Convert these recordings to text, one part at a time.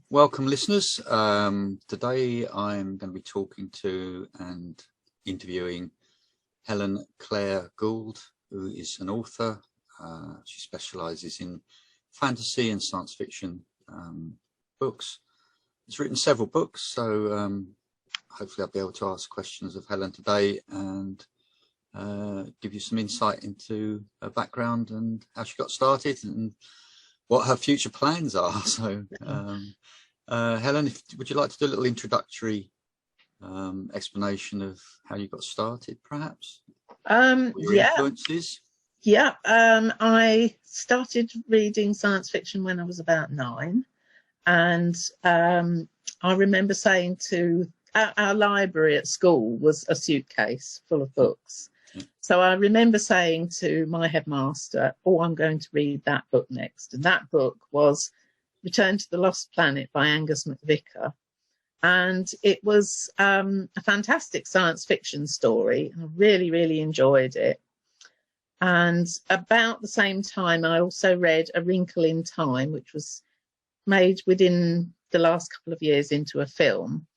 Welcome, listeners. Today I'm going to be talking to and interviewing Helen Claire Gould, who is an author. She specialises in fantasy and science fiction books. She's written several books, so hopefully I'll be able to ask questions of Helen today and give you some insight into her background and how she got started and what her future plans are. So Helen, would you like to do a little introductory explanation of how you got started, perhaps? Your influences? Yeah, I started reading science fiction when I was about 9, and I remember saying to our library at school was a suitcase full of books. So I remember saying to my headmaster, "Oh, I'm going to read that book next." And that book was Return to the Lost Planet by Angus MacVicar. And it was a fantastic science fiction story. I really, really enjoyed it. And about the same time, I also read A Wrinkle in Time, which was made within the last couple of years into a film.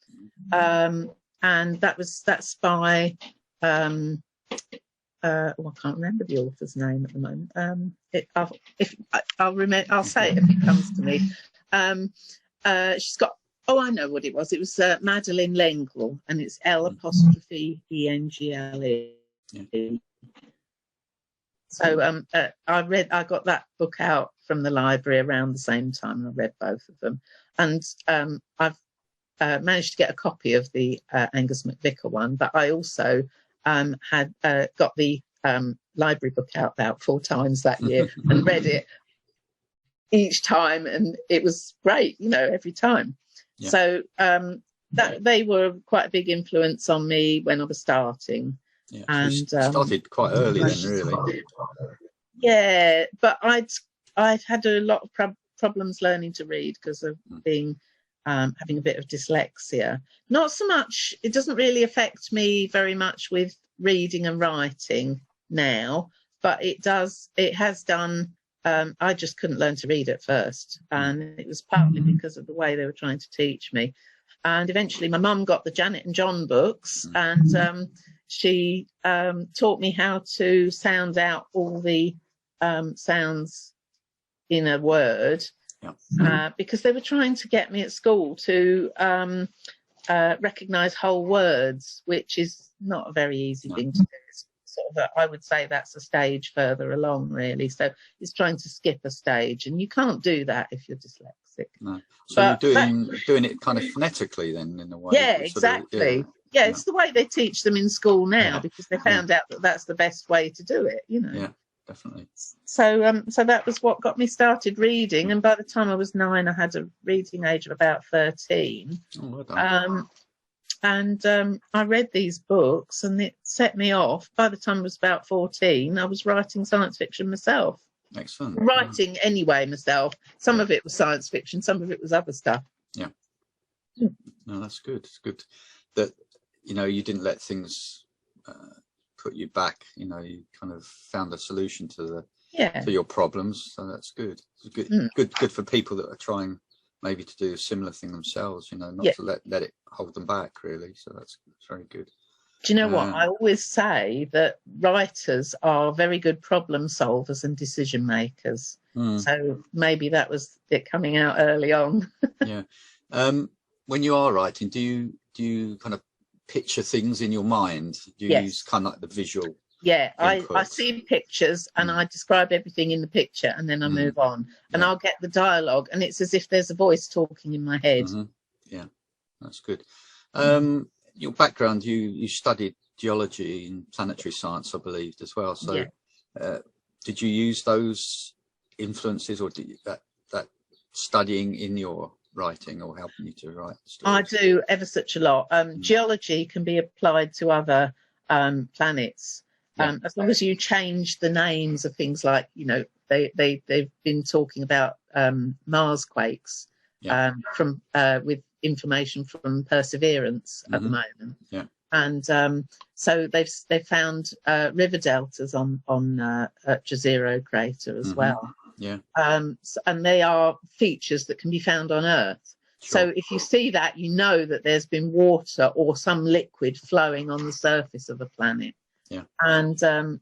And that's by... I can't remember the author's name at the moment. I'll say it if it comes to me. She's got. Oh, I know what it was. It was Madeleine L'Engle, and it's L'Engle. Yeah. So I got that book out from the library around the same time, and I read both of them. And I've managed to get a copy of the Angus MacVicar one, but I also had got the library book out about 4 times that year and read it each time, and it was great, every time. Yeah. So that they were quite a big influence on me when I was starting. Yeah, and started quite early then, really. Yeah, but I'd had a lot of problems learning to read because of being having a bit of dyslexia. Not so much, it doesn't really affect me very much with reading and writing now, but it has done. I just couldn't learn to read at first, and it was partly because of the way they were trying to teach me. And eventually my mum got the Janet and John books, and she taught me how to sound out all the sounds in a word. Because they were trying to get me at school to recognise whole words, which is not a very easy thing to do. It's sort of I would say that's a stage further along, really. So it's trying to skip a stage, and you can't do that if you're dyslexic. No. So you're doing it kind of phonetically then, in a way. Yeah, exactly. Yeah, it's the way they teach them in school now, because they found out that that's the best way to do it. Yeah. Definitely. So that was what got me started reading, and by the time I was 9, I had a reading age of about 13. Oh, well done. And I read these books, and it set me off. By the time I was about 14, I was writing science fiction myself. Excellent. Writing anyway myself. Some of it was science fiction, some of it was other stuff. Yeah. No, that's good. It's good that you didn't let things put you back. You kind of found a solution to your problems, so that's good. It's good for people that are trying maybe to do a similar thing themselves, not to let it hold them back, really. So that's very good. Do you know what? I always say that writers are very good problem solvers and decision makers. So maybe that was it coming out early on. Yeah. When you are writing, do you kind of picture things in your mind? Do you use kind of like the visual? Yeah, I see pictures and I describe everything in the picture, and then I move on, and I'll get the dialogue, and it's as if there's a voice talking in my head. Yeah, that's good. Your background, you studied geology and planetary science, I believe, as well. So did you use those influences, or did that studying in your writing or helping you to write stories? I do ever such a lot. Geology can be applied to other planets, as long as you change the names of things, like they've been talking about Mars quakes from with information from Perseverance at the moment. And so they've found river deltas on at Jezero crater as well. And they are features that can be found on Earth. Sure. So if you see that, you know that there's been water or some liquid flowing on the surface of a planet. Yeah. And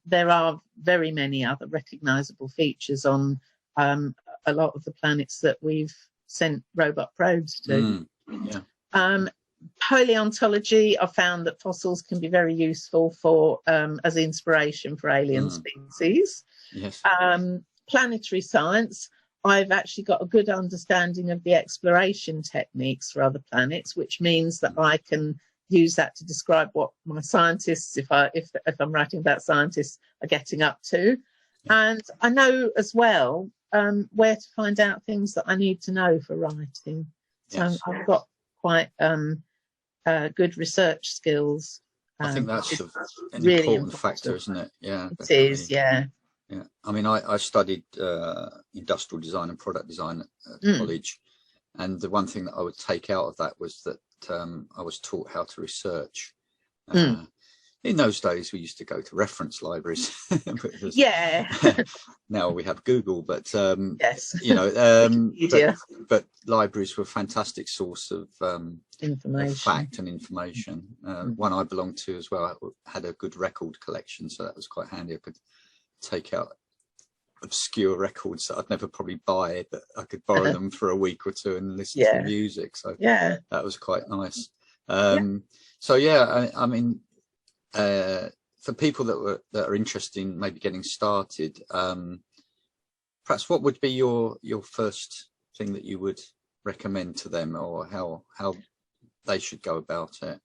there are very many other recognizable features on a lot of the planets that we've sent robot probes to. Yeah. Paleontology, I found that fossils can be very useful for as inspiration for alien species. Yes. Planetary science, I've actually got a good understanding of the exploration techniques for other planets, which means that I can use that to describe what my scientists, if I'm writing about scientists, are getting up to. Yeah. And I know as well where to find out things that I need to know for writing. So yes. I've got quite good research skills. I think that's an really important factor, isn't it? Yeah, it definitely is. Yeah. Yeah, I mean, I studied industrial design and product design at college, and the one thing that I would take out of that was that I was taught how to research. In those days, we used to go to reference libraries. Yeah. Now we have Google, but yes, you know, but libraries were a fantastic source of information, of fact and information. One I belonged to as well had a good record collection, so that was quite handy. I could take out obscure records that I'd never probably buy, but I could borrow them for a week or two and listen to music. So yeah, that was quite nice. So yeah, I mean, for people that are interested in maybe getting started, perhaps what would be your first thing that you would recommend to them, or how they should go about it?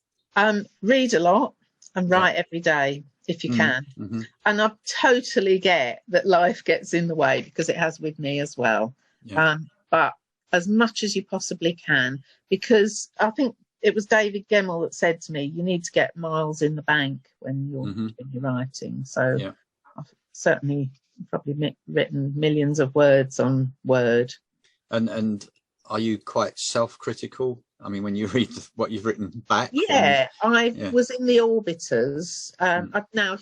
Read a lot and write every day if you can. And I totally get that life gets in the way, because it has with me as well. But as much as you possibly can, because I think it was David Gemmell that said to me, you need to get miles in the bank when you're writing. So I've certainly probably written millions of words on Word. And are you quite self-critical? I mean, when you read what you've written back? Yeah, I was in the orbiters. Now,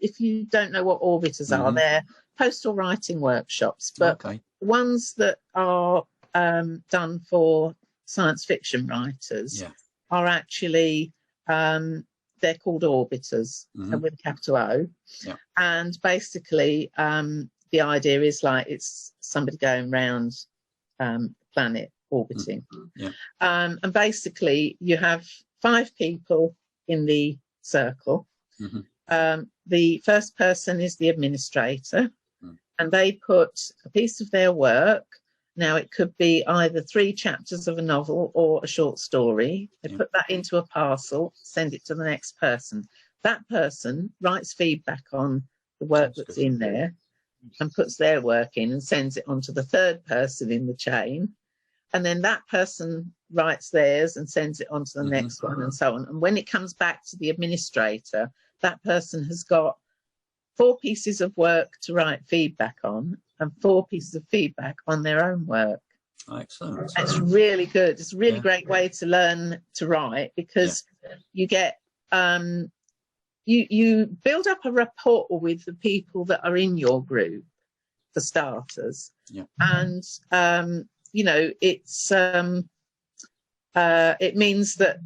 if you don't know what orbiters are, they're postal writing workshops, but ones that are done for science fiction writers are actually, they're called orbiters with a capital O. And basically, the idea is like it's somebody going around the planet orbiting. And basically you have 5 people in the circle. The first person is the administrator, and they put a piece of their work. Now it could be either 3 chapters of a novel or a short story. They put that into a parcel, send it to the next person. That person writes feedback on the work that's in there and puts their work in and sends it on to the 3rd person in the chain. And then that person writes theirs and sends it on to the next one, and so on. And when it comes back to the administrator, that person has got 4 pieces of work to write feedback on and 4 pieces of feedback on their own work. Excellent. It's really good. It's a really great way to learn to write, because you get you build up a rapport with the people that are in your group, for starters. And you know, it's it means that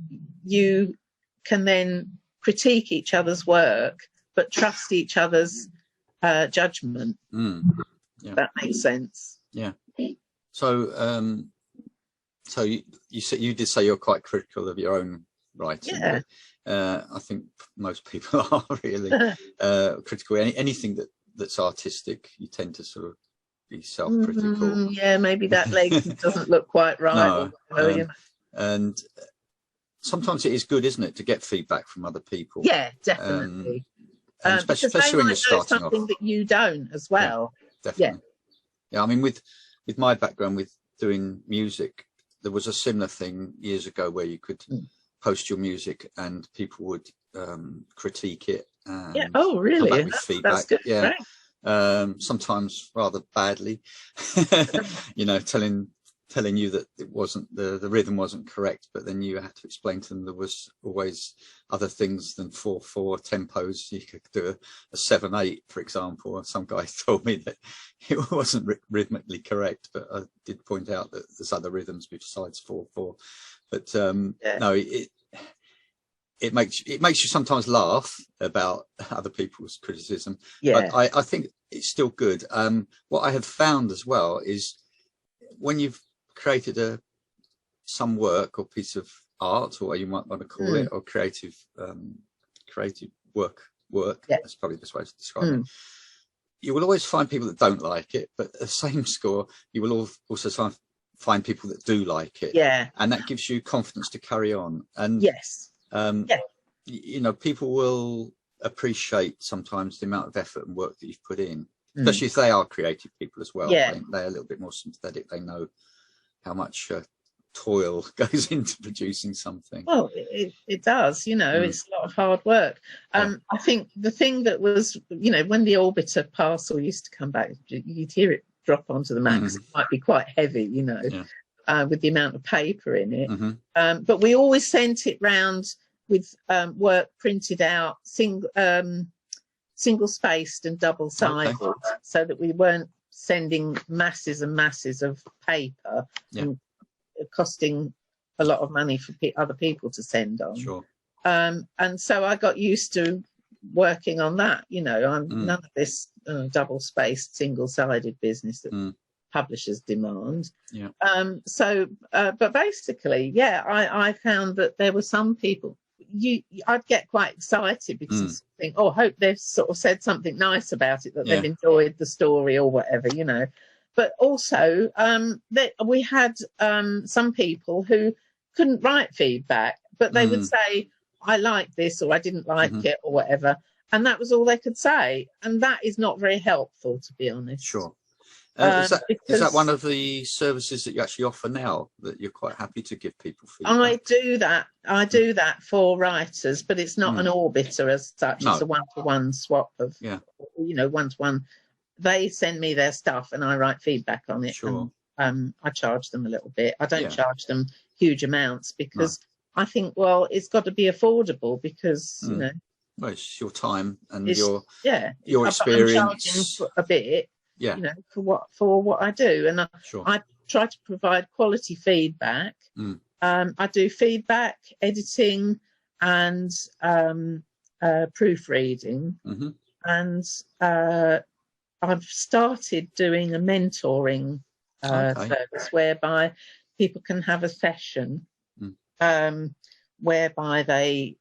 you can then critique each other's work, but trust each other's judgment. That makes sense. So so you did say you're quite critical of your own writing. I think most people are really critical. Anything that's artistic, you tend to sort of be self-critical. Maybe that leg doesn't look quite right. No, and sometimes it is good, isn't it, to get feedback from other people? Yeah, definitely. Especially when you're starting off. Something that you don't as well. Definitely. I mean, with my background with doing music, there was a similar thing years ago where you could post your music and people would critique it. And oh, really? Come back with feedback. That's good. Right. Sometimes rather badly, you know, telling telling you that it wasn't, the rhythm wasn't correct, but then you had to explain to them there was always other things than 4/4 tempos. You could do a 7/8, for example. And some guy told me that it wasn't rhythmically correct, but I did point out that there's other rhythms besides 4/4. But no, it makes you sometimes laugh about other people's criticism. Yeah. But I think it's still good. What I have found as well is when you've created some work or piece of art, or what you might want to call it, or creative work. That's probably the best way to describe it. You will always find people that don't like it, but at the same score, you will also find people that do like it. Yeah. And that gives you confidence to carry on. And you know, people will appreciate sometimes the amount of effort and work that you've put in, especially if they are creative people as well. Yeah. They're a little bit more sympathetic. They know how much toil goes into producing something. Well, it does, you know, it's a lot of hard work. I think the thing that was, you know, when the orbiter parcel used to come back, you'd hear it drop onto the mat, 'cause it might be quite heavy, you know, with the amount of paper in it. But we always sent it round with work printed out, single spaced and double sided, so that we weren't sending masses and masses of paper and costing a lot of money for other people to send on. Sure. And so I got used to working on that, you know. I'm none of this double spaced, single sided business that publishers demand. But basically, I found that there were some people, I'd get quite excited because I think, oh, I hope they've sort of said something nice about it, that they've enjoyed the story or whatever, you know. But also, we had some people who couldn't write feedback, but they would say, I like this, or I didn't like it, or whatever. And that was all they could say. And that is not very helpful, to be honest. Sure. Is that one of the services that you actually offer now, that you're quite happy to give people feedback? I do that for writers, but it's not an orbiter as such. No. It's a one-to-one swap of, you know, one-to-one. They send me their stuff and I write feedback on it. Sure. And I charge them a little bit. I don't charge them huge amounts because I think, well, it's got to be affordable because, you know. Well, it's your time and your experience. I'm charging a bit. Yeah. You know, for what I do, and I try to provide quality feedback. I do feedback, editing, and proofreading, and I've started doing a mentoring service whereby people can have a session whereby they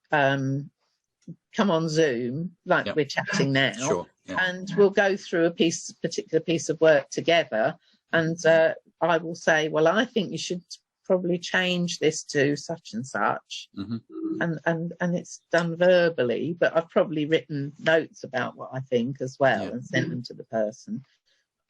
come on Zoom, like we're chatting now, and we'll go through a particular piece of work together. And I will say, well, I think you should probably change this to such and such. And it's done verbally, but I've probably written notes about what I think as well and sent them to the person.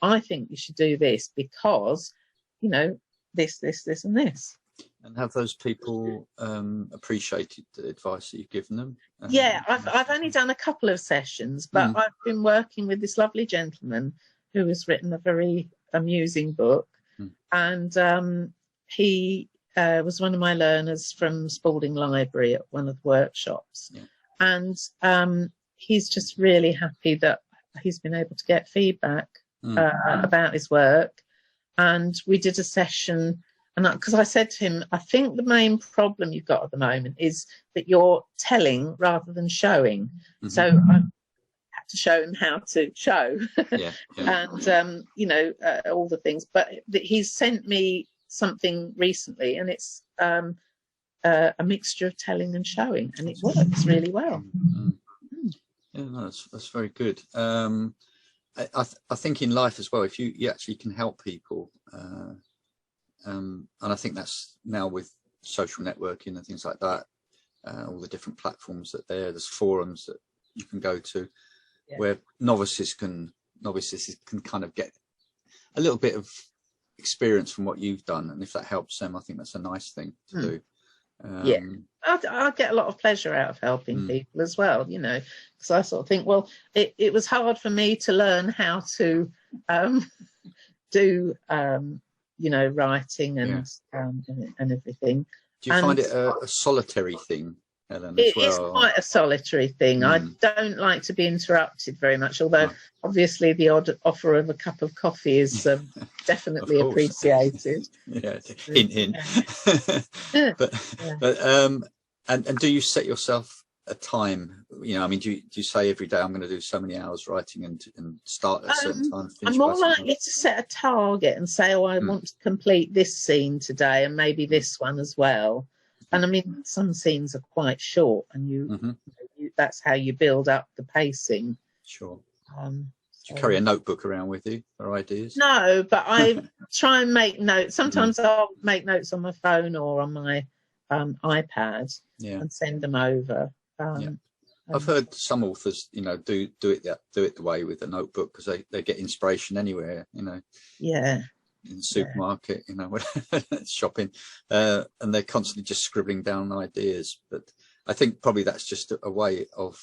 I think you should do this because, you know, this, and this. And have those people appreciated the advice that you've given them? I've only done a couple of sessions, but I've been working with this lovely gentleman who has written a very amusing book, and he was one of my learners from Spalding Library at one of the workshops, and he's just really happy that he's been able to get feedback about his work. And we did a session. And because I said to him, I think the main problem you've got at the moment is that you're telling rather than showing. So I had to show him how to show and, you know, all the things. But he's sent me something recently, and it's a mixture of telling and showing, and it works really well. Yeah, no, that's very good. I think in life as well, if you actually can help people, and I think that's now with social networking and things like that, all the different platforms that there's forums that you can go to where novices can kind of get a little bit of experience from what you've done, and if that helps them, I think that's a nice thing to do. I get a lot of pleasure out of helping people as well, you know, because I sort of think, well, it was hard for me to learn how to do you know, writing and everything. Do you find it a solitary thing, Helen, as It well? is quite a solitary thing. I don't like to be interrupted very much, although obviously the odd offer of a cup of coffee is definitely appreciated. Yeah, hint, hint. And do you set yourself a time? You know, I mean, do you say every day I'm going to do so many hours writing and start at a certain time? I'm more likely to set a target and say, oh, I want to complete this scene today and maybe this one as well. And I mean, some scenes are quite short, and that's how you build up the pacing. Sure. Do you carry a notebook around with you for ideas? No, but I try and make notes. Sometimes I'll make notes on my phone or on my iPad and send them over. I've heard some authors, you know, do it the way with a notebook, because they get inspiration anywhere, you know. Yeah. In the supermarket, you know, shopping, and they're constantly just scribbling down ideas. But I think probably that's just a way of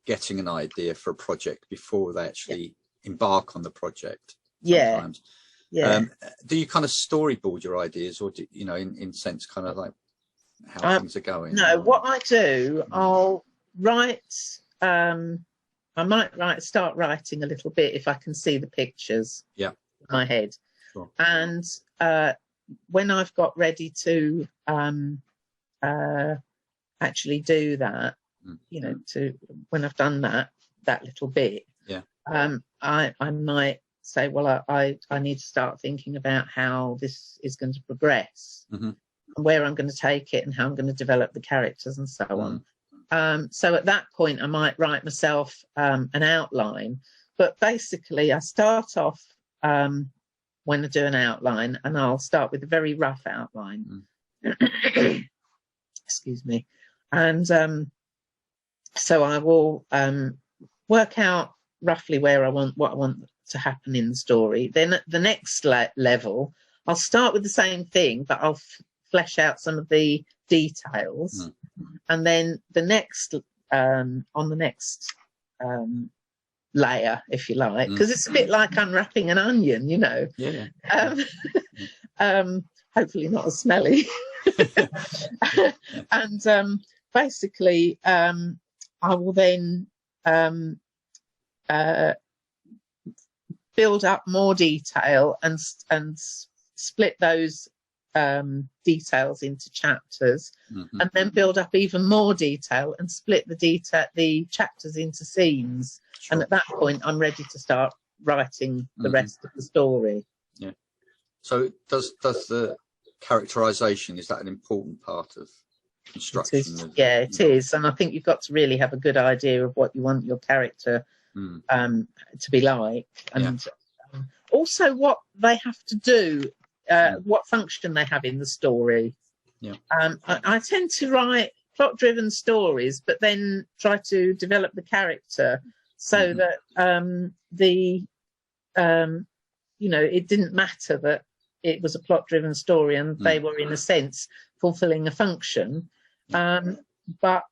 getting an idea for a project before they actually embark on the project. Sometimes. Do you kind of storyboard your ideas, or do you know, in sense, kind of like how things are going? No, what I do, I'll write. I might start writing a little bit if I can see the pictures. In my head. Sure. And when I've got ready to actually do that, you know, when I've done that little bit, I might say, well, I need to start thinking about how this is going to progress, and where I'm going to take it, and how I'm going to develop the characters and so on. So at that point, I might write myself an outline, but basically I start off when I do an outline, and I'll start with a very rough outline. Excuse me. And so I will work out roughly what I want to happen in the story. Then at the next level, I'll start with the same thing, but I'll flesh out some of the details. And then the next on the next layer, if you like, because it's a bit like unwrapping an onion, you know. Hopefully not as smelly. And basically I will then build up more detail and split those details into chapters, and then build up even more detail and split the chapters into scenes. Sure. And at that point, I'm ready to start writing the rest of the story. Yeah. So does the characterization, is that an important part of construction? It is. And I think you've got to really have a good idea of what you want your character to be like, and also what they have to do, what function they have in the story. I tend to write plot-driven stories, but then try to develop the character so that you know, it didn't matter that it was a plot-driven story and they were in a sense fulfilling a function, but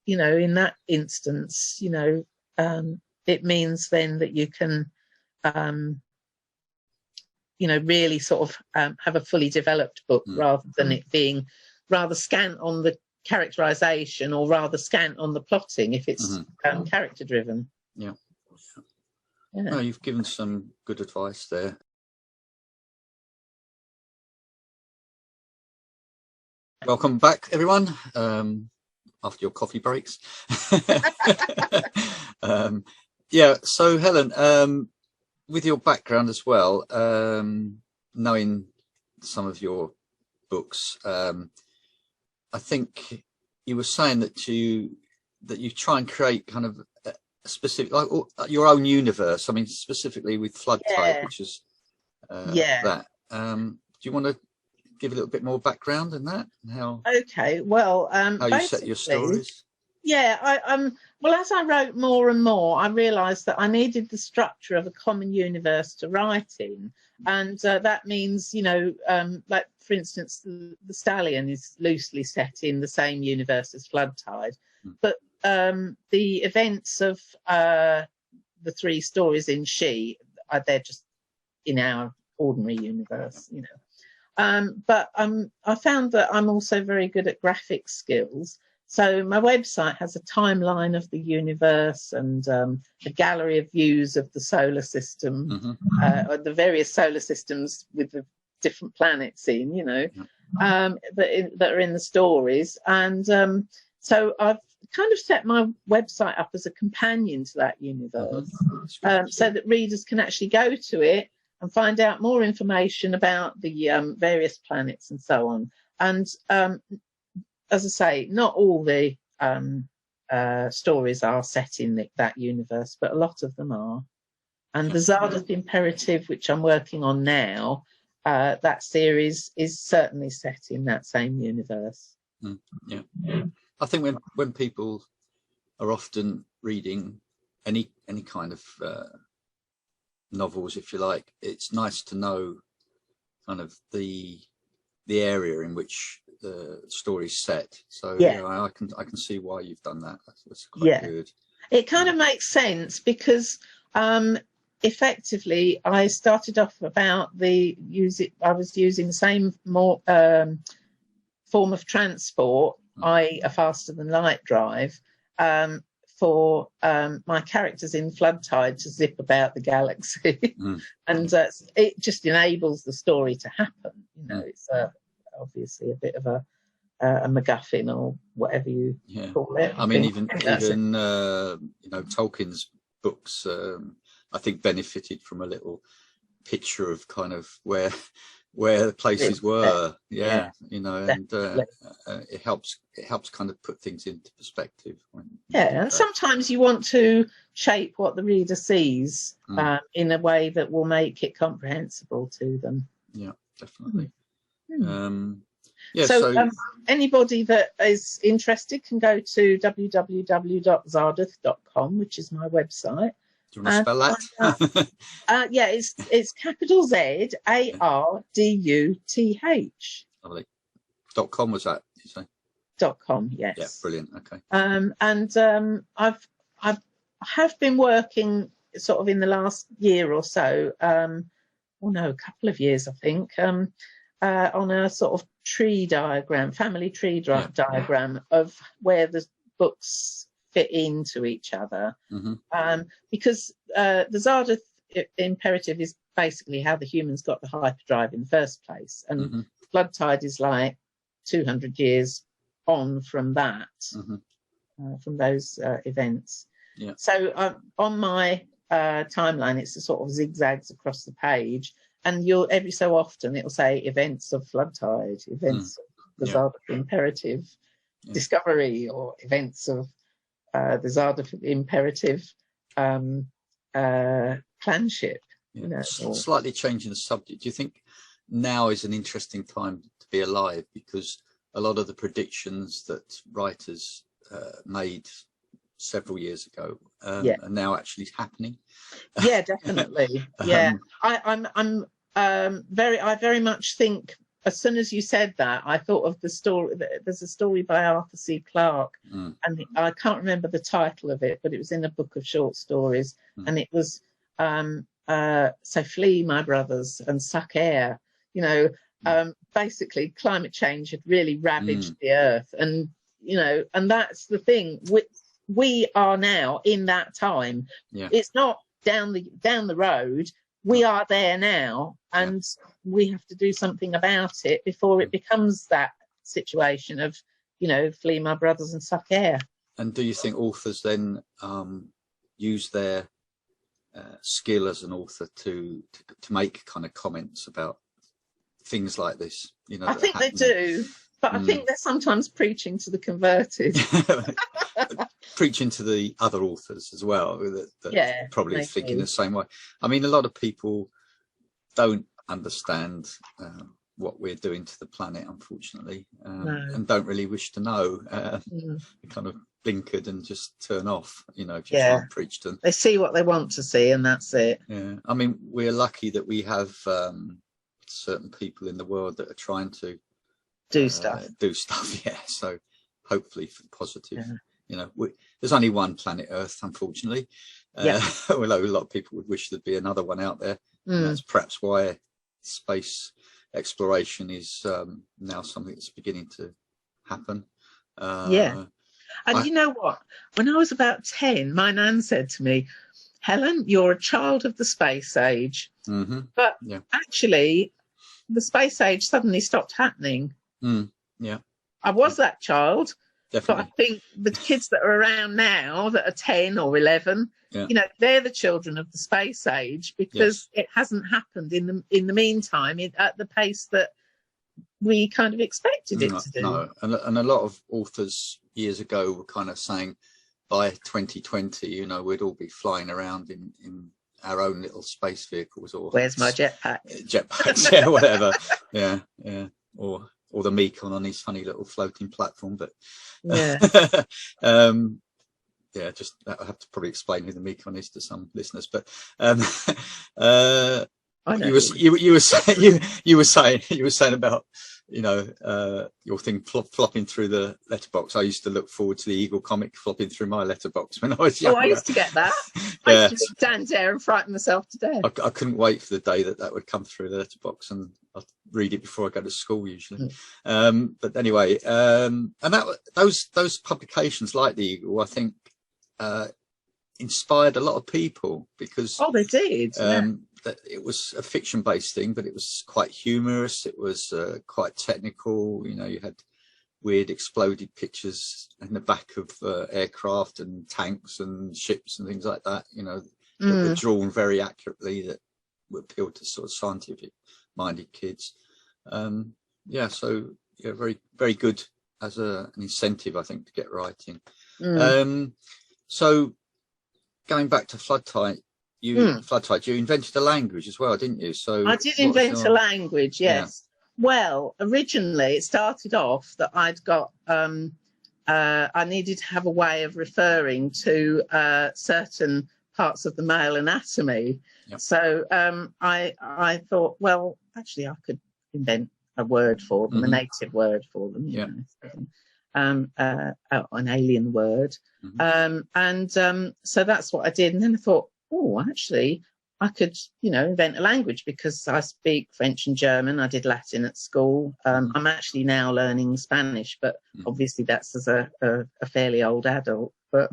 you know, in that instance, you know, it means then that you can you know, really sort of have a fully developed book, rather than it being rather scant on the characterization or rather scant on the plotting if it's character driven. No, you've given some good advice there. Welcome back, everyone, after your coffee breaks. So Helen, with your background as well, knowing some of your books, I think you were saying that you try and create kind of a specific, like your own universe. I mean, specifically with Flood Tide, which is that. Do you want to give a little bit more background in that? And how? Okay, well, how you set your stories? Well, as I wrote more and more, I realised that I needed the structure of a common universe to write in, and that means, you know, like for instance, the Stallion is loosely set in the same universe as Flood Tide, but the events of the three stories in She, they're just in our ordinary universe, you know. But I found that I'm also very good at graphic skills. So my website has a timeline of the universe and a gallery of views of the solar system, or the various solar systems with the different planets in, you know, that are in the stories. And so I've kind of set my website up as a companion to that universe, so that readers can actually go to it and find out more information about the various planets and so on. And as I say, not all the stories are set in that universe, but a lot of them are. And the Zardoth Imperative, which I'm working on now, that series is certainly set in that same universe. I think when people are often reading any kind of novels, if you like, it's nice to know kind of the area in which the story's set. So I can see why you've done that. That's quite good. It kind of makes sense because effectively I started off about I was using the same form of transport, i.e. a faster than light drive, for my characters in Flood Tide to zip about the galaxy. And it just enables the story to happen. You know, it's obviously a bit of a MacGuffin or whatever you call it. I mean, even you know, Tolkien's books, I think, benefited from a little picture of kind of where the places were. You know, and it helps kind of put things into perspective. And sometimes you want to shape what the reader sees in a way that will make it comprehensible to them. Yeah, definitely. So anybody that is interested can go to www.zardoth.com, which is my website. Do you want to spell that? It's capital Z ARDUTH. Lovely. .com was that, did you say? .com, yes. Yeah, brilliant. Okay. I have been working sort of in the last year or so, a couple of years, I think, on a sort of tree diagram, family tree diagram of where the books fit into each other, because the Zardoth Imperative is basically how the humans got the hyperdrive in the first place, and Flood Tide is like 200 years on from that, from those events. So on my timeline, it's a sort of zigzags across the page, and every so often it'll say events of Flood Tide, events of the Zardoth Imperative discovery, or events of the Zardoth Imperative clanship. You know, slightly changing the subject. Do you think now is an interesting time to be alive, because a lot of the predictions that writers made several years ago are now actually happening? Yeah, definitely. I very much think, as soon as you said that, I thought of the story. There's a story by Arthur C. Clarke, and I can't remember the title of it, but it was in a book of short stories, and it was so flee, my brothers, and suck air. You know, basically climate change had really ravaged the earth, and you know, and that's the thing. We are now in that time. It's not down the road. We are there now, and we have to do something about it before it becomes that situation of, you know, flee, my brothers, and suck air. And do you think authors then use their skill as an author to make kind of comments about things like this? You know, I think they do, but I think they're sometimes preaching to the converted. Preaching to the other authors as well, that probably thinking the same way. I mean, a lot of people don't understand what we're doing to the planet, unfortunately, and don't really wish to know. Kind of blinkered and just turn off, you know, if you try and preach to them. They see what they want to see, and that's it. I mean, we're lucky that we have certain people in the world that are trying to do stuff. So hopefully for positive. You know, there's only one planet Earth, unfortunately. Although a lot of people would wish there'd be another one out there. And that's perhaps why space exploration is now something that's beginning to happen. And you know what? When I was about 10, my nan said to me, Helen, you're a child of the space age. Mm-hmm. But actually, the space age suddenly stopped happening. Yeah. I was that child. Definitely. But I think the kids that are around now that are 10 or 11, yeah. you know, they're the children of the space age, because it hasn't happened in the meantime at the pace that we kind of expected it to do. No, and a lot of authors years ago were kind of saying by 2020, you know, we'd all be flying around in our own little space vehicles, or where's my jetpack? Jetpacks, yeah, whatever. yeah, or the Mekon on his funny little floating platform. But just I have to probably explain who the Mekon is to some listeners. But you were saying about, you know, your thing flopping through the letterbox. I used to look forward to the Eagle comic flopping through my letterbox when I was younger. Oh, I used to get that. I used to stand there and frighten myself to death. I couldn't wait for the day that would come through the letterbox, and I'd read it before I go to school usually. But anyway, and those publications like the Eagle, I think, inspired a lot of people, because they did. That it was a fiction-based thing, but it was quite humorous. It was quite technical. You know, you had weird exploded pictures in the back of aircraft and tanks and ships and things like that. You know, that were drawn very accurately, that would appeal to sort of scientific-minded kids. So very, very good as an incentive, I think, to get writing. So going back to Floodtide. You invented a language as well, didn't you? So I did invent a language, yes. Yeah. Well, originally it started off that I'd got I needed to have a way of referring to certain parts of the male anatomy. Yep. So I thought, well, actually I could invent a word for them, a native word for them, you know, an alien word. So that's what I did. And then I thought, oh, actually, I could, you know, invent a language, because I speak French and German. I did Latin at school. I'm actually now learning Spanish, but obviously that's as a fairly old adult. But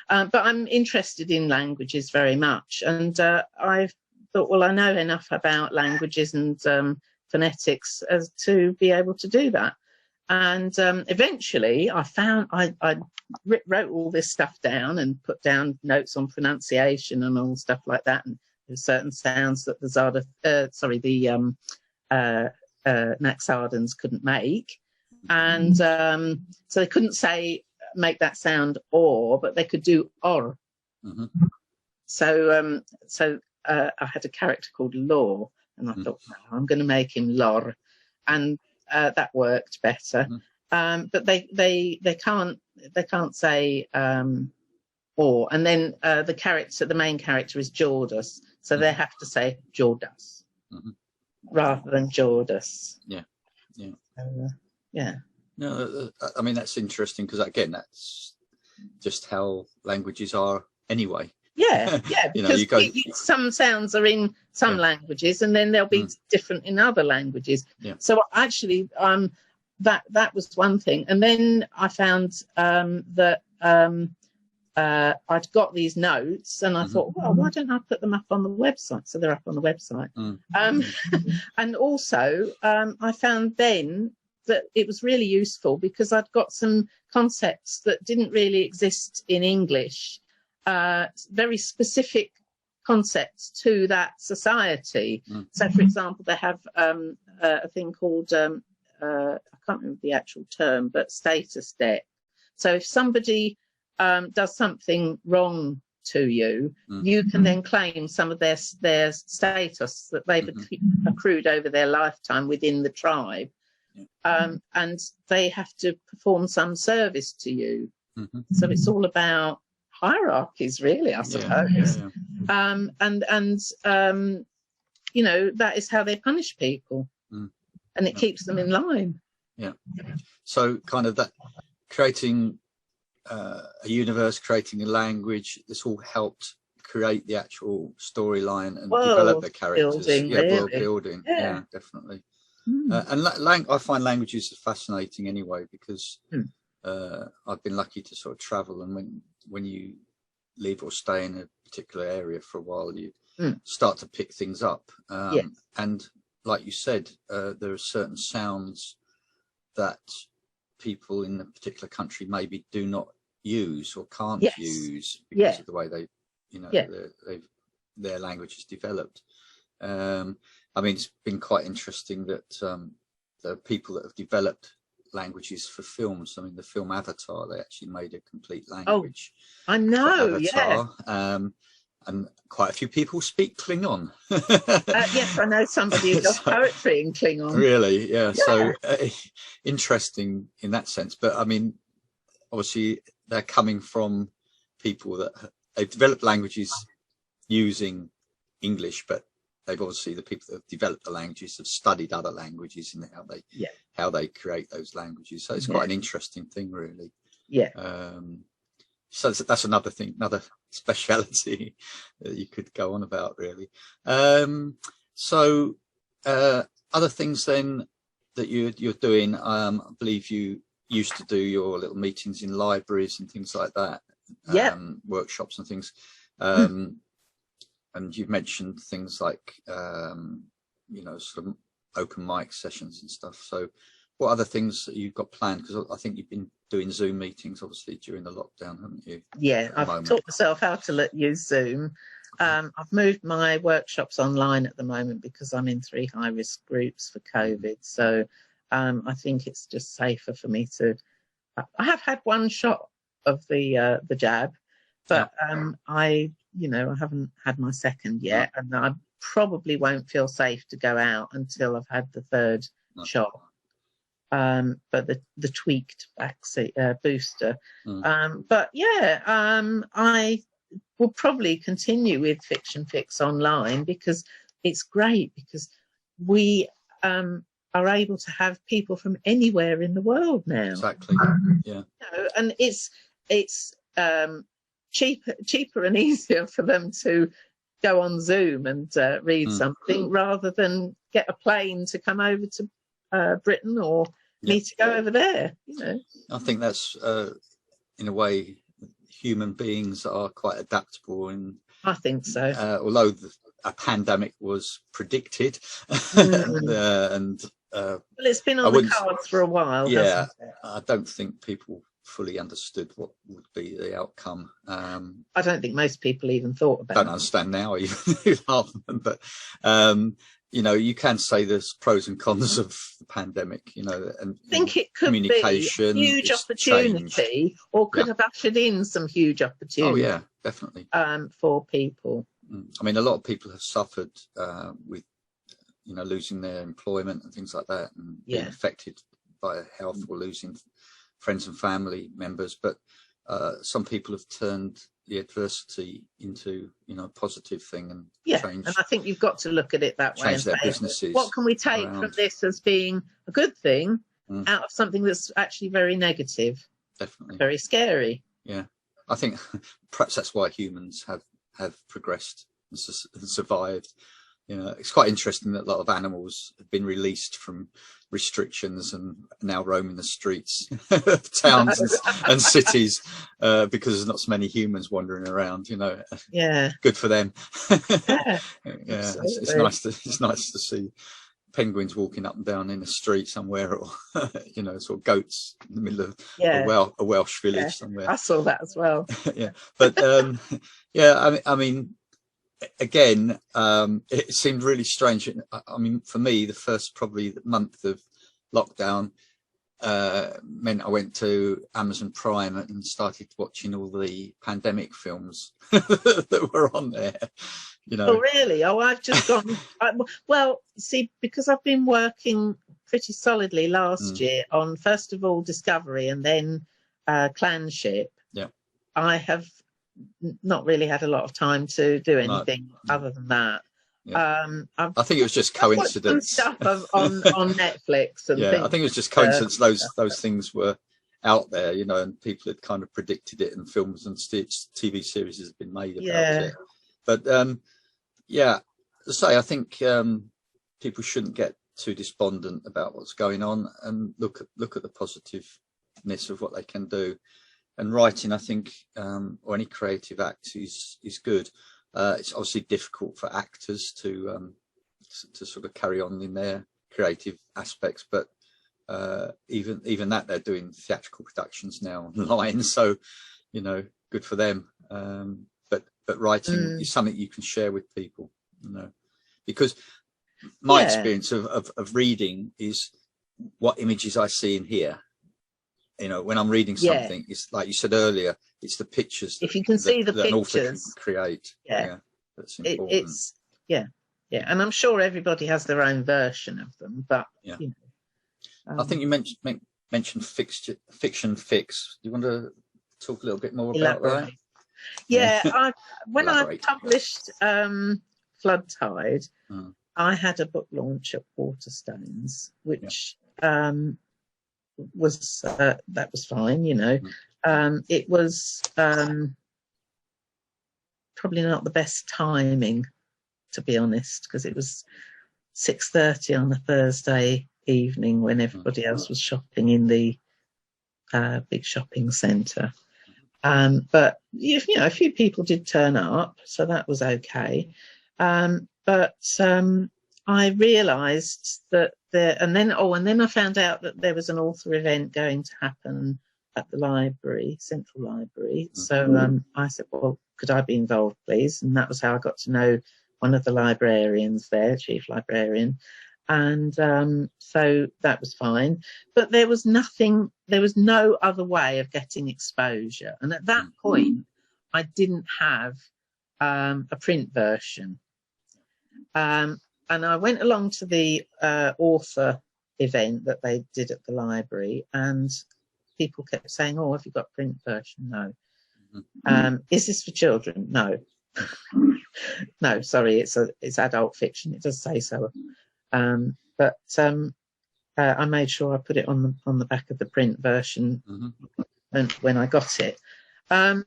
I'm interested in languages very much. And I thought, well, I know enough about languages and phonetics as to be able to do that. And eventually I found I wrote all this stuff down and put down notes on pronunciation and all stuff like that. And there's certain sounds that the Naxardans couldn't make. And so they couldn't make that sound or, but they could do or. So I had a character called Law, and I thought, no, I'm going to make him Lor. And that worked better. But they can't say or. And then the main character is Jordas, so they have to say Jordas rather than Jordas. No, I mean, that's interesting, because again, that's just how languages are anyway. Because some sounds are in some languages, and then they'll be different in other languages. So actually, that was one thing. And then I found that I'd got these notes, and I thought, well, why don't I put them up on the website? So they're up on the website. And also, I found then that it was really useful, because I'd got some concepts that didn't really exist in English. Very specific concepts to that society. So, for example, they have a thing called, I can't remember the actual term, but status debt. So if somebody does something wrong to you, you can then claim some of their status that they've accrued over their lifetime within the tribe. And they have to perform some service to you. So it's all about hierarchies, really, I suppose. You know, that is how they punish people, and it keeps them in line. So kind of that, creating a universe, creating a language, this all helped create the actual storyline and World develop the characters. building, Yeah, really. world building. Yeah, definitely. And I find languages fascinating anyway, because I've been lucky to sort of travel, and when you live or stay in a particular area for a while, you start to pick things up. And like you said, there are certain sounds that people in a particular country maybe do not use or can't use because of the way they, you know, their language is developed. I mean, it's been quite interesting that the people that have developed languages for films, I mean, the film Avatar, they actually made a complete language. Oh, I know, Avatar, and quite a few people speak Klingon. Yes, I know somebody who does poetry in Klingon. Really, yeah. So interesting in that sense. But I mean, obviously, they're coming from people that they've developed languages using English, but they've obviously, the people that have developed the languages have studied other languages and how they create those languages. So it's quite an interesting thing, really. Yeah. So that's another thing, another speciality that you could go on about, really. So other things then that you're doing, I believe you used to do your little meetings in libraries and things like that. Workshops and things. And you've mentioned things like, you know, sort of open mic sessions and stuff. So what other things that you've got planned? Because I think you've been doing Zoom meetings, obviously, during the lockdown, haven't you? Yeah, I've taught myself how to use Zoom. I've moved my workshops online at the moment because I'm in 3 high-risk groups for COVID. So I think it's just safer for me to... I have had 1 shot of the jab, but I haven't had my 2nd yet, and I probably won't feel safe to go out until I've had the 3rd shot. But the tweaked vaccine booster. But I will probably continue with Fiction Fix online because it's great, because we are able to have people from anywhere in the world now. Exactly. Yeah. And it's cheaper and easier for them to go on Zoom and read something rather than get a plane to come over to Britain or me to go over there. I think that's in a way, human beings are quite adaptable, and I think so. Although a pandemic was predicted, well, it's been on the cards for a while. Yeah, I don't think people fully understood what would be the outcome. I don't think most people even thought about it. Don't understand now, even half of them. But you can say there's pros and cons of the pandemic. And I think it could be a huge opportunity, or could have ushered in some huge opportunity. Oh yeah, definitely. For people. I mean, a lot of people have suffered with losing their employment and things like that, and being affected by health or losing friends and family members. But some people have turned the adversity into a positive thing and changed. And I think you've got to look at it that way. Change their businesses. What can we take from this as being a good thing out of something that's actually very negative? Definitely. Very scary. Yeah, I think perhaps that's why humans have progressed and survived. It's quite interesting that a lot of animals have been released from restrictions and now roaming the streets of towns and cities because there's not so many humans wandering around. Good for them. It's nice to see penguins walking up and down in a street somewhere, or sort of goats in the middle of a Welsh village somewhere. I saw that as well. But I mean, again, it seemed really strange. I mean, for me, the first probably month of lockdown meant I went to Amazon Prime and started watching all the pandemic films that were on there. Oh, really? Oh, I've just gone. Well, see, because I've been working pretty solidly last year on, first of all, Discovery and then Clanship. Yeah, I have not really had a lot of time to do anything other than that. I think it was just coincidence. Some stuff on Netflix and I think it was just coincidence. Those things were out there, and people had kind of predicted it, and films and TV series have been made about it. But yeah, as I say, I think people shouldn't get too despondent about what's going on, and look at the positiveness of what they can do. And writing, I think, or any creative act is good. It's obviously difficult for actors to sort of carry on in their creative aspects, but even that, they're doing theatrical productions now online, so you know, good for them. But writing is something you can share with people, you know, because my experience of reading is what images I see in here. You know, when I'm reading something, it's like you said earlier, it's the pictures that, if you can see the that an author can pictures, create. That's important. It's and I'm sure everybody has their own version of them, but you know, I think you mentioned fiction fix. Do you want to talk a little bit more about that? When I published Flood Tide, I had a book launch at Waterstones, which was that was fine, you know. It was probably not the best timing, to be honest, because it was 6:30 on a Thursday evening when everybody else was shopping in the big shopping centre. But you know, a few people did turn up, so that was okay. But I realised that and then I found out that there was an author event going to happen at the library, Central Library. So I said, well, could I be involved, please? And that was how I got to know one of the librarians there, chief librarian. And so that was fine. But there was no other way of getting exposure. And at that point, I didn't have a print version. And I went along to the author event that they did at the library, and people kept saying, oh, have you got print version? No. Is this for children? No. No, sorry, it's adult fiction. It does say so. But I made sure I put it on the back of the print version when I got it. There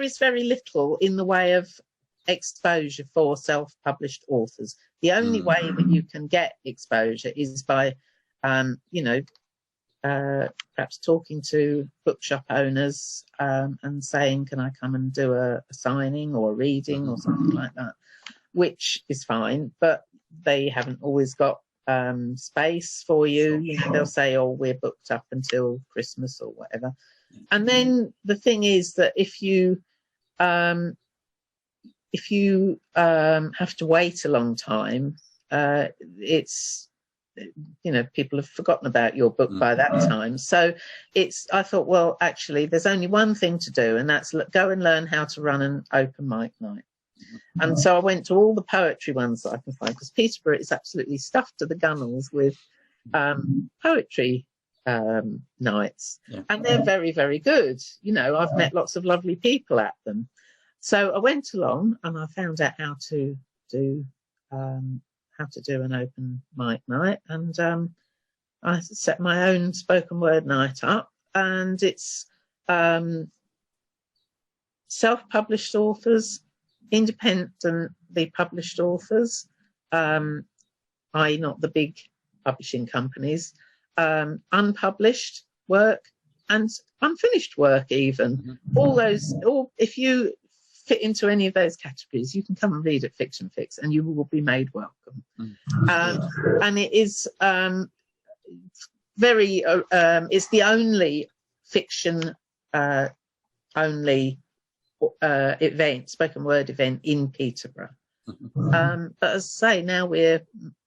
is very little in the way of exposure for self-published authors. The only way that you can get exposure is by perhaps talking to bookshop owners and saying, can I come and do a signing or a reading or something like that, which is fine, but they haven't always got space for you. You know, they'll say, oh, we're booked up until Christmas or whatever. And then the thing is that if you have to wait a long time, it's, you know, people have forgotten about your book by that time. So I thought, well, actually, there's only one thing to do, and that's go and learn how to run an open mic night. And so I went to all the poetry ones that I can find, because Peterborough is absolutely stuffed to the gunnels with poetry nights, and they're very, very good. You know, I've met lots of lovely people at them. So I went along and I found out how to do an open mic night, and I set my own spoken word night up, and it's self-published authors, independently published authors, i.e. not the big publishing companies, unpublished work and unfinished work even. If you fit into any of those categories, you can come and read at Fiction Fix and you will be made welcome. And it is it's the only fiction only event, spoken word event in Peterborough. But as I say, now we're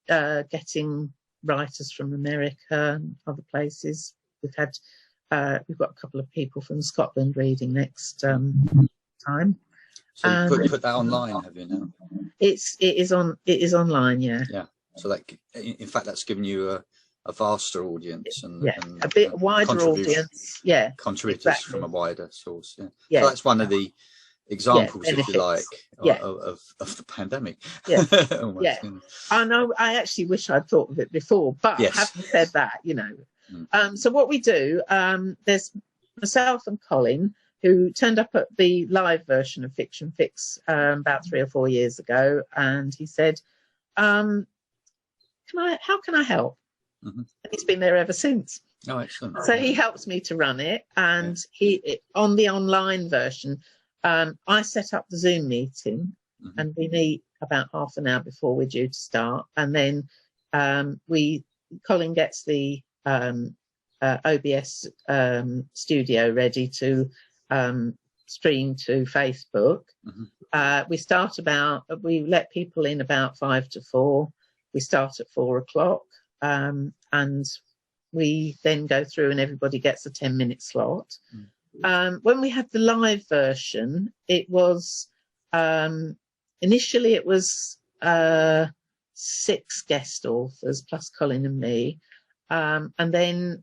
getting writers from America and other places. We've got a couple of people from Scotland reading next time. So you put that online, have you now? It is online, yeah. Yeah. So that, in fact, that's given you a vaster audience and a bit wider audience. Yeah. Contributors from a wider source. Yeah. So that's one of the examples, if you like, of the pandemic. Almost, you know. I know. I actually wish I'd thought of it before, but having said that, you know. So what we do, there's myself and Colin. who turned up at the live version of Fiction Fix about 3 or 4 years ago, and he said, how can I help? Mm-hmm. And he's been there ever since. Oh, excellent. So he helps me to run it, and on the online version, I set up the Zoom meeting, mm-hmm. and we meet about half an hour before we're due to start, and then Colin gets the OBS studio ready to stream to Facebook. Mm-hmm. We let people in about 5 to 4. We start at 4 o'clock, and we then go through and everybody gets a 10-minute slot. Mm-hmm. When we had the live version, it was initially it was 6 guest authors plus Colin and me, and then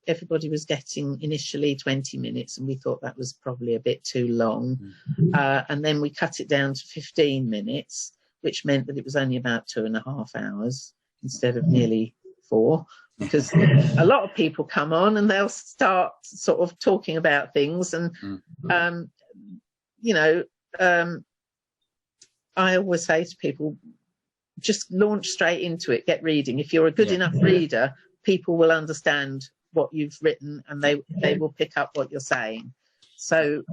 everybody was getting initially 20 minutes, and we thought that was probably a bit too long. Mm-hmm. And then we cut it down to 15 minutes, which meant that it was only about 2.5 hours instead of nearly 4, because a lot of people come on and they'll start sort of talking about things, and I always say to people, just launch straight into it, get reading. If you're a good enough reader, people will understand what you've written, and they will pick up what you're saying. So,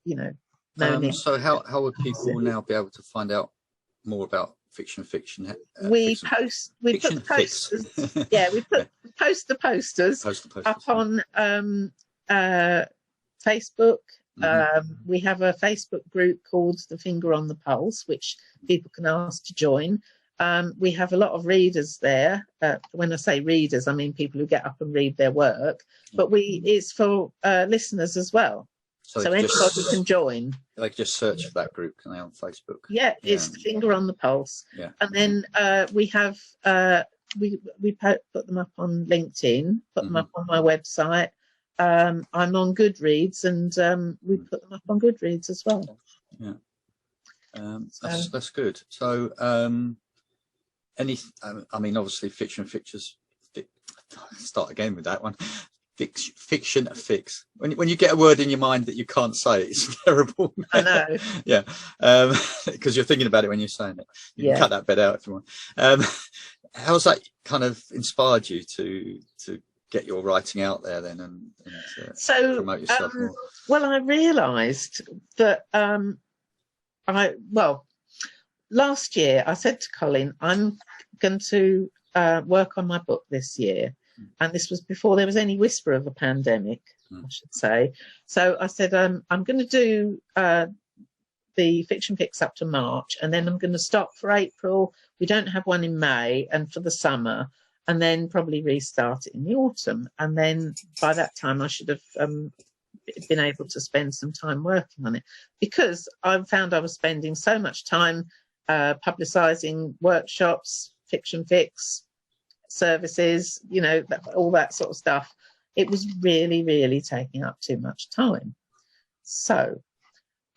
no need. So how would people now be able to find out more about Fiction? We post the posters. We post the posters up on Facebook. Mm-hmm. We have a Facebook group called The Finger on the Pulse, which people can ask to join. We have a lot of readers there. When I say readers, I mean people who get up and read their work. But it's for listeners as well. So anybody can join. They just search for that group, can they, on Facebook? Yeah, it's The Finger on the Pulse. Yeah. And then we have we put them up on LinkedIn, put them up on my website. I'm on Goodreads, and we put them up on Goodreads as well. Yeah. That's good. So I mean, obviously Fiction Fix. Start again with that one. Fiction Fix. When you get a word in your mind that you can't say, it's terrible. I know. Yeah, because you're thinking about it when you're saying it. You can cut that bit out if you want. How's that kind of inspired you to get your writing out there then, and promote yourself more? Well, I realised that last year I said to Colin, I'm going to work on my book this year. And this was before there was any whisper of a pandemic, I should say. So I said, I'm going to do the Fiction Fix up to March, and then I'm going to stop for April. We don't have one in May, and for the summer, and then probably restart it in the autumn. And then by that time, I should have been able to spend some time working on it, because I found I was spending so much time publicising workshops, Fiction Fix services, all that sort of stuff. It was really, really taking up too much time. So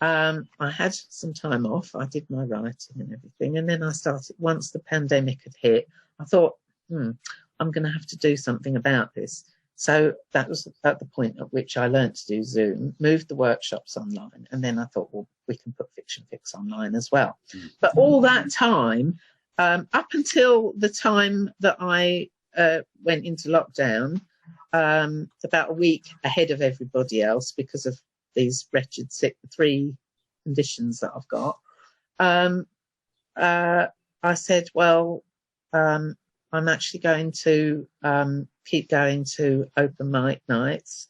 I had some time off. I did my writing and everything, and then I started, once the pandemic had hit, I thought, I'm going to have to do something about this. So that was at the point at which I learned to do Zoom, moved the workshops online, and then I thought, well, we can put Fiction Fix online as well. But all that time, up until the time that I went into lockdown, about a week ahead of everybody else because of these wretched 3 conditions that I've got, I said, well, I'm actually going to keep going to open mic nights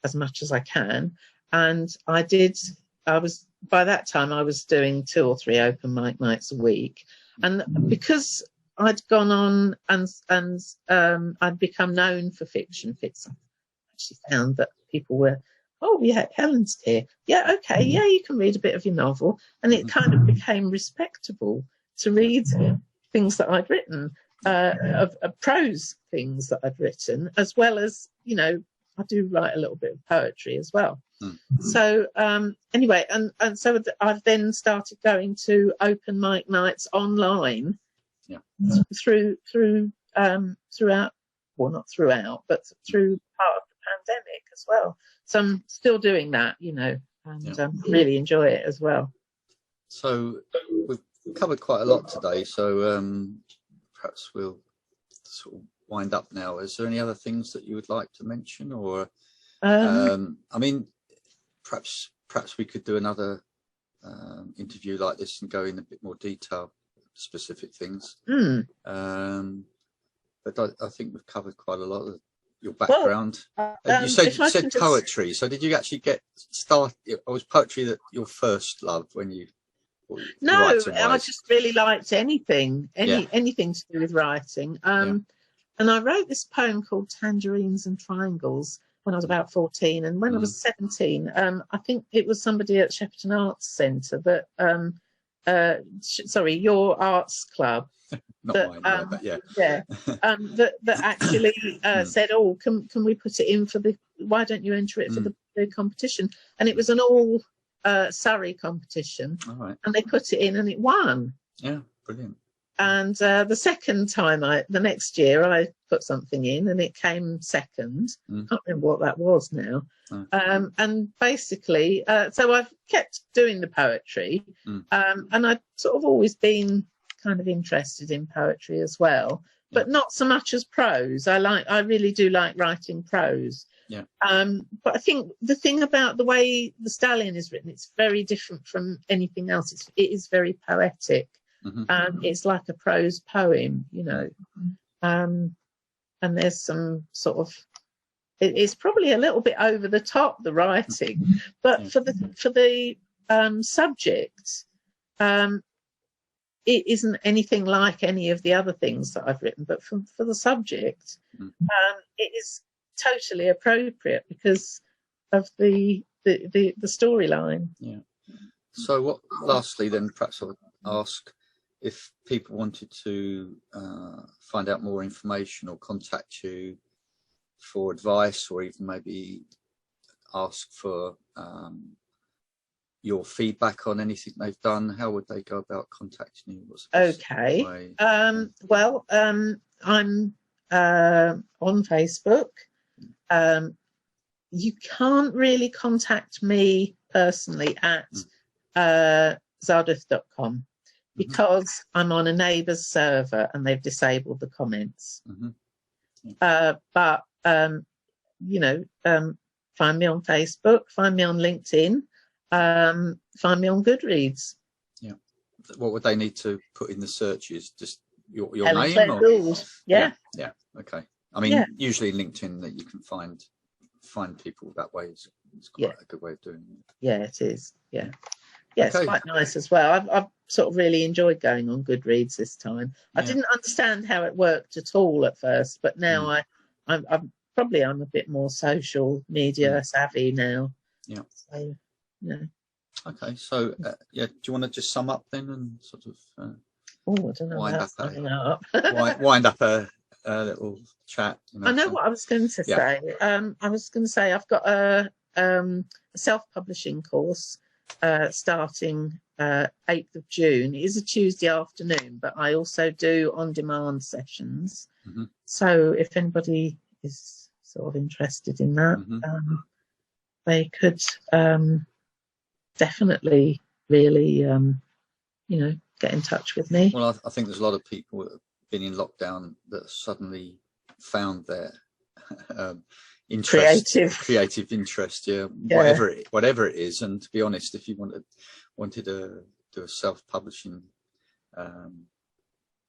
as much as I can. And by that time I was doing 2 or 3 open mic nights a week. And because I'd gone on and I'd become known for Fiction Fix, I actually found that people were, oh yeah, Helen's here. Yeah, okay, yeah, you can read a bit of your novel. And it kind of became respectable to read things that I'd written, of prose things that I'd written, as well as, I do write a little bit of poetry as well. So anyway, and so I've then started going to open mic nights online throughout, well, not throughout, but through part of the academic as well. So I'm still doing that, you know, and really enjoy it as well. So we've covered quite a lot today, so perhaps we'll sort of wind up now. Is there any other things that you would like to mention, or I mean, perhaps we could do another interview like this and go in a bit more detail, specific things. But I think we've covered quite a lot of your background. Well, you said poetry. So did you actually or was poetry that your first love when you? No, I just really liked anything to do with writing. And I wrote this poem called Tangerines and Triangles when I was about 14, and when I was 17, I think it was somebody at Shepperton Arts Centre that, sorry, your arts club. Not mine, but yeah. That actually said, "Oh, can we put it in for why don't you enter it for the competition?" And it was an all Surrey competition, and they put it in and it won. Yeah, brilliant. And the second time, the next year, I put something in and it came second. I can't remember what that was now. And basically, so I've kept doing the poetry, and I've sort of always been kind of interested in poetry as well, but not so much as prose. I really do like writing prose. Yeah. But I think the thing about the way The Stallion is written, it's very different from anything else. It is very poetic. It's like a prose poem, you know. And there's some sort of, it's probably a little bit over the top, the writing, but for the subject, it isn't anything like any of the other things that I've written. But for the subject, it is totally appropriate because of the storyline. Yeah. So what? Lastly, then, perhaps I would ask if people wanted to find out more information or contact you for advice, or even maybe ask for your feedback on anything they've done, how would they go about contacting you? Okay. Well, I'm on Facebook. You can't really contact me personally at zarduth.com because I'm on a neighbour's server and they've disabled the comments. But you know, find me on Facebook, find me on LinkedIn, find me on Goodreads. Yeah. What would they need to put in the searches? Just your Helen name? Claire Gould. Yeah. Okay. I mean, usually LinkedIn that you can find people that way is quite a good way of doing it. Yeah, it is. Yeah, it's quite nice as well. I've sort of really enjoyed going on Goodreads this time. I didn't understand how it worked at all at first, but now I'm a bit more social media savvy now. Yeah. So, Okay, so do you want to just sum up then and sort of I don't know wind up a little chat? I know what I was going to say. I was going to say I've got a self-publishing course starting 8th of June. It is a Tuesday afternoon, but I also do on-demand sessions. So if anybody is sort of interested in that, they could definitely really, get in touch with me. Well, I think there's a lot of people that have been in lockdown that suddenly found their creative interest, whatever it is. And to be honest, if you wanted to do a self-publishing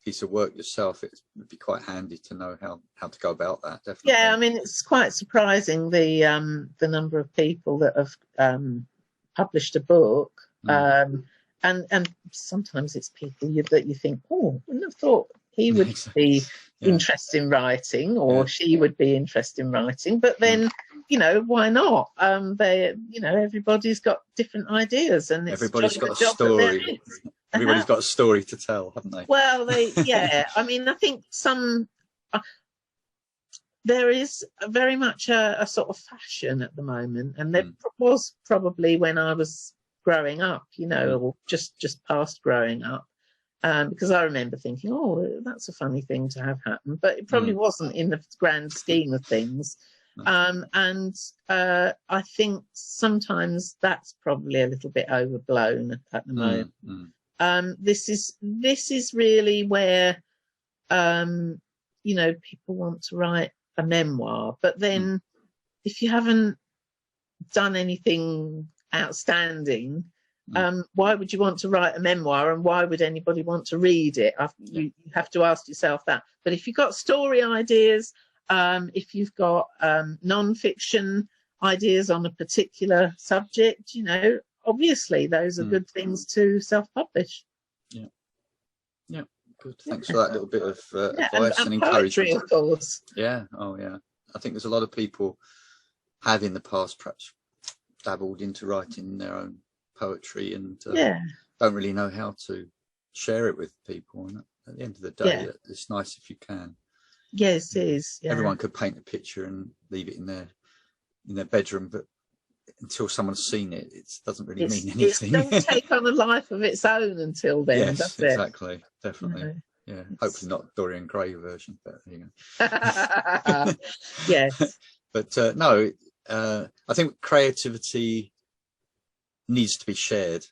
piece of work yourself, it would be quite handy to know how to go about that. Definitely. Yeah, I mean, it's quite surprising the number of people that have published a book, and sometimes it's people that you think, I wouldn't have thought he would be interested in writing, or she would be interested in writing, but then why not? Everybody's got different ideas, and everybody's got a story. Everybody's got a story to tell, haven't they? Well, I mean, I think there is very much a sort of fashion at the moment, and there was probably when I was growing up, or just past growing up, because I remember thinking, that's a funny thing to have happen, but it probably wasn't in the grand scheme of things. And I think sometimes that's probably a little bit overblown at the moment. This is really where you know, people want to write a memoir, but then if you haven't done anything outstanding, why would you want to write a memoir, and why would anybody want to read it? You have to ask yourself that. But if you've got story ideas, if you've got non-fiction ideas on a particular subject, you know, obviously those are good things to self-publish. Yeah, good. Thanks for that little bit of advice and encouragement. Poetry, of course. Yeah, I think there's a lot of people have in the past perhaps dabbled into writing their own poetry and don't really know how to share it with people. And at the end of the day, it's nice if you can. Yes, it is. Yeah. Everyone could paint a picture and leave it in their bedroom, but until someone's seen it, it doesn't really mean anything. It doesn't take on a life of its own until then. Yes, exactly. Definitely. No. Yeah. Hopefully not Dorian Gray version, but there you go. Yes. But no, I think creativity needs to be shared.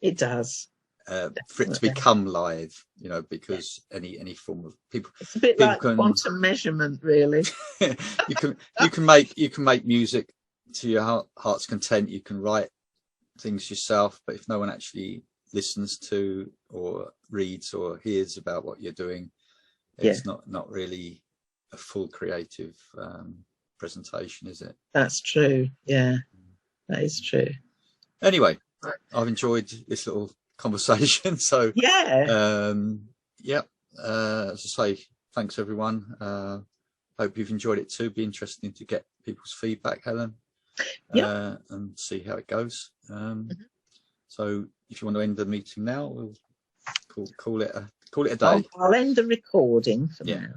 It does. For it to become live, you know, because any form of people, it's a bit like quantum measurement, really. you can make music to your heart's content. You can write things yourself, but if no one actually listens to or reads or hears about what you're doing, it's not really a full creative presentation, is it? That's true. Yeah, that is true. Anyway, I've enjoyed this little conversation. So as I say, thanks everyone. Hope you've enjoyed it too. Be interesting to get people's feedback, Helen, and see how it goes. So if you want to end the meeting now, we'll call it a day. I'll end the recording for now.